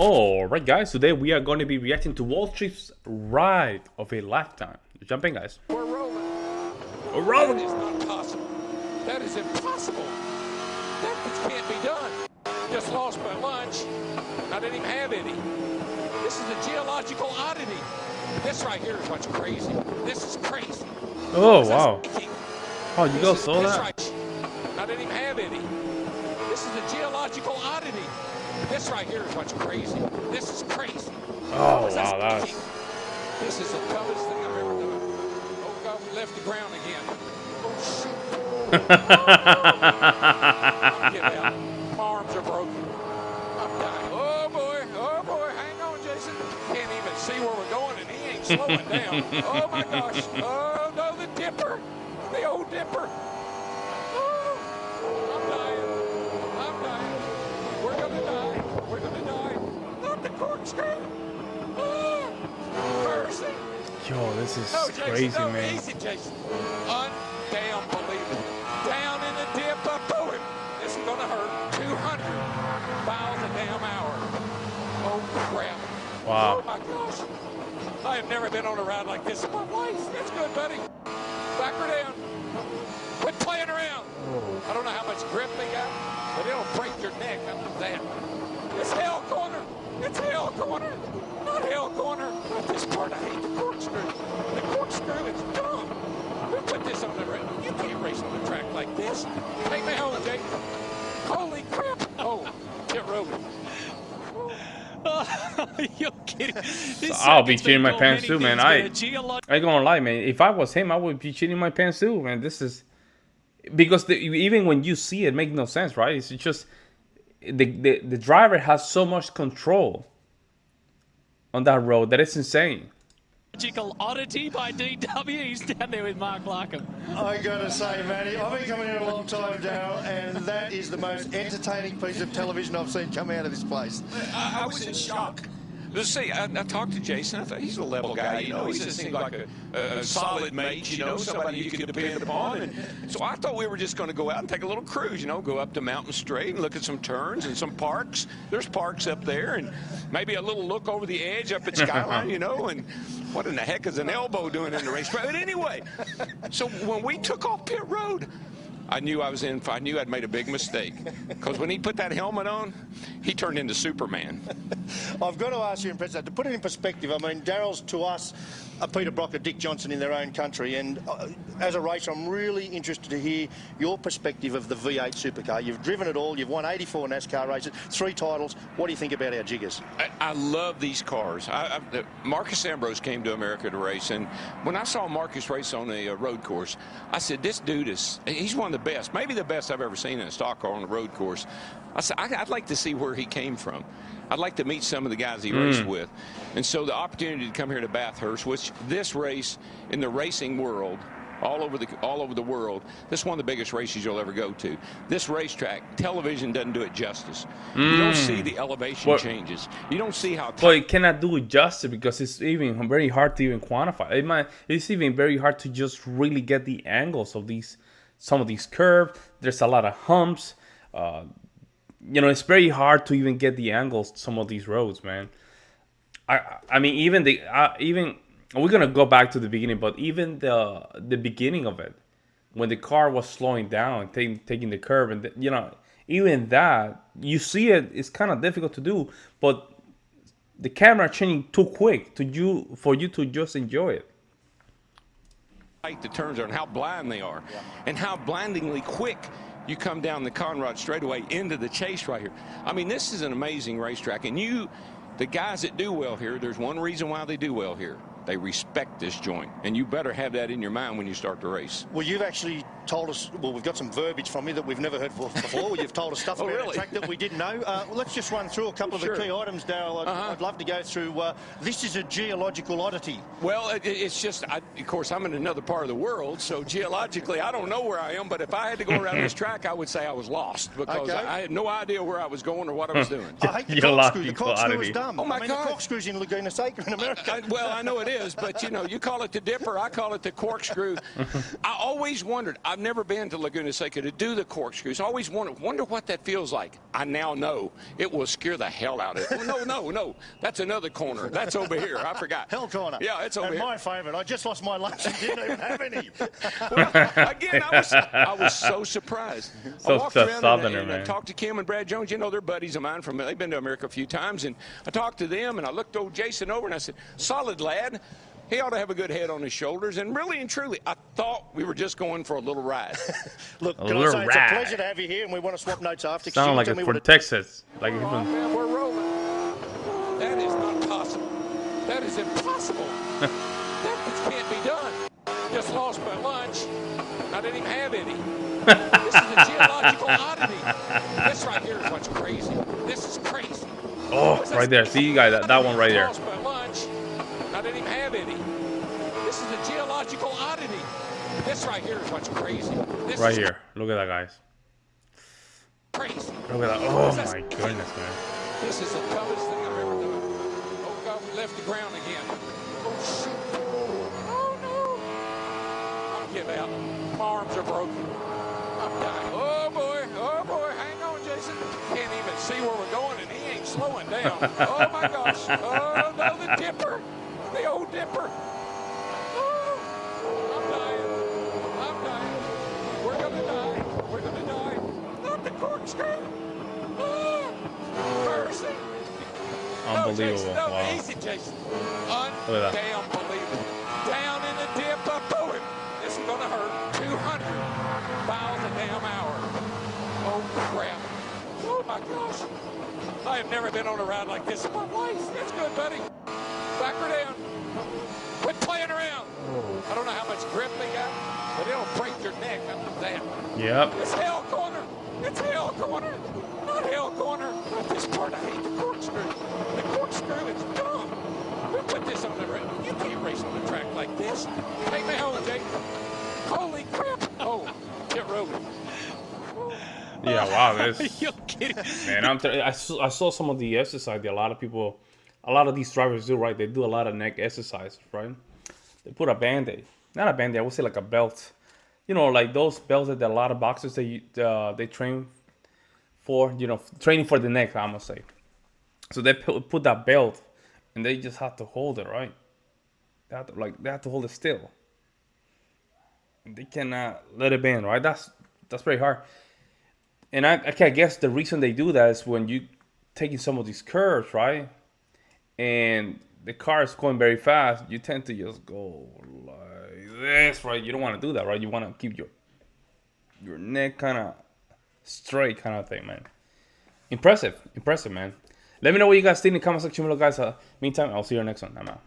Alright guys, today we are going to be reacting to Waltrip's ride of a lifetime. Jump in guys. We're rolling. We're rolling. That is not possible. That is impossible. That can't be done. Just lost my lunch. I didn't even have any. This is a geological oddity. This right here is what's crazy. This is crazy. Oh wow. Oh, you guys saw that? Right. I didn't even have any. This is a geological oddity. This right here is what's crazy. This is crazy. Oh wow, that's... This is the toughest thing I've ever done. Oh God, we left the ground again. Oh shoot. I'll get out. My arms are broken. I'm dying. Oh boy, hang on, Jason. Can't even see where we're going and he ain't slowing down. Oh my gosh. Oh no, the dipper. The old dipper. Oh, I'm dying. We're gonna die. We're gonna die. Not the corkscrew. Oh, mercy. Yo, this is No, Jason, crazy, no, man. easy, Jason. Undamn believable. Down in the dip, up to him. This is gonna hurt. 200 miles a damn hour. Oh crap. Wow. Oh my gosh. I have never been on a ride like this in my life. That's good, buddy. Back her down. Quit playing around. I don't know how much grip they got, but it'll break your neck. I know that. It's hell corner. It's hell corner. Not hell corner. Not this part. I hate the corkscrew. The corkscrew is dumb. Who put this on the race? You can't race on a track like this. Take me home, Jake. Holy crap. Oh, get rolling. You're kidding. I'll be shitting my pants too, man. I ain't gonna lie, man. If I was him, I would be shitting my pants too, man. This is because even when you see it, it makes no sense, right? It's just the driver has so much control on that road that it's insane. Magical oddity by DW. He's down there with Mark Larkham. I gotta say, Matty, I've been coming here a long time, Darrell, and that is the most entertaining piece of television I've seen come out of this place. I was in shock. See, I talked to Jason. I thought he's a level guy. You know, he just seemed like a solid mate, you know, somebody you can depend upon. And so I thought we were just going to go out and take a little cruise, you know, go up to Mountain Straight and look at some turns and some parks. There's parks up there and maybe a little look over the edge up at Skyline, you know, and what in the heck is an elbow doing in the racetrack? But anyway, so when we took off pit road, I knew I'd made a big mistake. Because when he put that helmet on, he turned into Superman. I've got to ask you, to put it in perspective, I mean, Darrell's to us a Peter Brock, a Dick Johnson in their own country, and as a racer, I'm really interested to hear your perspective of the V8 supercar. You've driven it all, you've won 84 NASCAR races, 3 titles. What do you think about our jiggers? I love these cars. Marcus Ambrose came to America to race, and when I saw Marcus race on a road course, I said, this dude he's one of the best, maybe the best I've ever seen in a stock car on a road course. I said, I'd like to see where he came from. I'd like to meet some of the guys he raced with. And so the opportunity to come here to Bathurst, which this race in the racing world, all over the world, this is one of the biggest races you'll ever go to. This racetrack, television doesn't do it justice. You don't see the elevation changes. You don't see how... But it cannot do it justice because it's even very hard to even quantify. It's even very hard to just really get the angles of some of these curves. There's a lot of humps. You know, it's very hard to even get the angles some of these roads, man. I mean, even we're gonna go back to the beginning, but even the beginning of it, when the car was slowing down, taking the curve, and you know, even that you see it's kind of difficult to do, but the camera changing too quick for you to just enjoy it. The turns are and how blind they are, and how blindingly quick you come down the Conrad straightaway into the chase right here. I mean, this is an amazing racetrack, and the guys that do well here, there's one reason why they do well here. They respect this joint, and you better have that in your mind when you start the race. Well, you've actually told us, well, we've got some verbiage from you that we've never heard before. You've told us stuff about the track that we didn't know. Let's just run through a couple of the key items, Darrell. I'd love to go through. This is a geological oddity. Well, it's just, of course, I'm in another part of the world, so geologically, I don't know where I am, but if I had to go around this track, I would say I was lost, because I had no idea where I was going or what I was doing. I hate the corkscrew. The corkscrew is dumb. Oh, my God. The corkscrew's in Laguna Seca in America. Well, I know it is, but, you know, you call it the dipper, I call it the corkscrew. I always wondered, I've never been to Laguna Seca to do the corkscrews. I always wonder what that feels like. I now know it will scare the hell out of it. Oh, no. That's another corner. That's over here. I forgot. Hell corner. Yeah, it's over and here. My favourite. I just lost my lunch and didn't even have any. Well, again, I was so surprised. So I walked around Southerner, and man. talked to Kim and Brad Jones. You know, they're buddies of mine. They've been to America a few times. And I talked to them, and I looked old Jason over, and I said, solid lad. He ought to have a good head on his shoulders. And really and truly, I thought we were just going for a little ride. Look, A can I little say it's a ride. pleasure to have you here, and we want to swap notes after. Sound like You it's tell me for what Texas. Like Oh, even man, we're rolling. That is not possible. That is impossible. That just can't be done. Just lost my lunch. I didn't even have any. This is a geological oddity. This right here is what's crazy. This is crazy. oh, right there. See, you guys, that one right there. Lost my lunch. I didn't even have any. This is a geological oddity. This right here is what's crazy. This Right is here. Look at that, guys. crazy. Look at that. Oh my goodness, man. This is the toughest thing I've ever done. Oh God, we left the ground again. Oh shoot. Oh no. I'm getting out. My arms are broken. I'm dying. Oh boy, hang on, Jason. Can't even see where we're going and he ain't slowing down. Oh my gosh. Oh no, the dipper. The old dipper. Oh, I'm dying. We're gonna die. We're gonna die. Not the corkscrew. Oh, mercy. Unbelievable. No, Wow. easy, Jason. Look at that. Unbelievable. Down in the dip, up to him. This is gonna hurt. 200 miles a damn hour. Oh crap. Oh my gosh. I have never been on a ride like this in my life. That's good, buddy. Back her down. Quit playing around. I don't know how much grip they got, but it'll break your neck up that. Yep. It's hell corner. It's hell corner. Not hell corner. Not this part. I hate the corkscrew. The corkscrew is dumb. We put this on the race. You can't race on a track like this. Take me home, Jake. Holy crap. Oh, get rolling. Yeah. Wow. This. You're kidding. Man, I saw some of the exercise that a lot of these drivers do, right? They do a lot of neck exercise, right? They put a band-aid. Not a band-aid, I would say like a belt. You know, like those belts that a lot of boxers they train for, you know, training for the neck, I must say. So they put that belt and they just have to hold it, right? They have to hold it still. And they cannot let it bend, right? That's very hard. And I guess the reason they do that is when you taking some of these curves, right? And the car is going very fast, you tend to just go like this, right? You don't want to do that, right? You want to keep your neck kind of straight, kind of thing, man. Impressive, man. Let me know what you guys think in the comment section below, guys. Meantime, I'll see you next one. I'm out.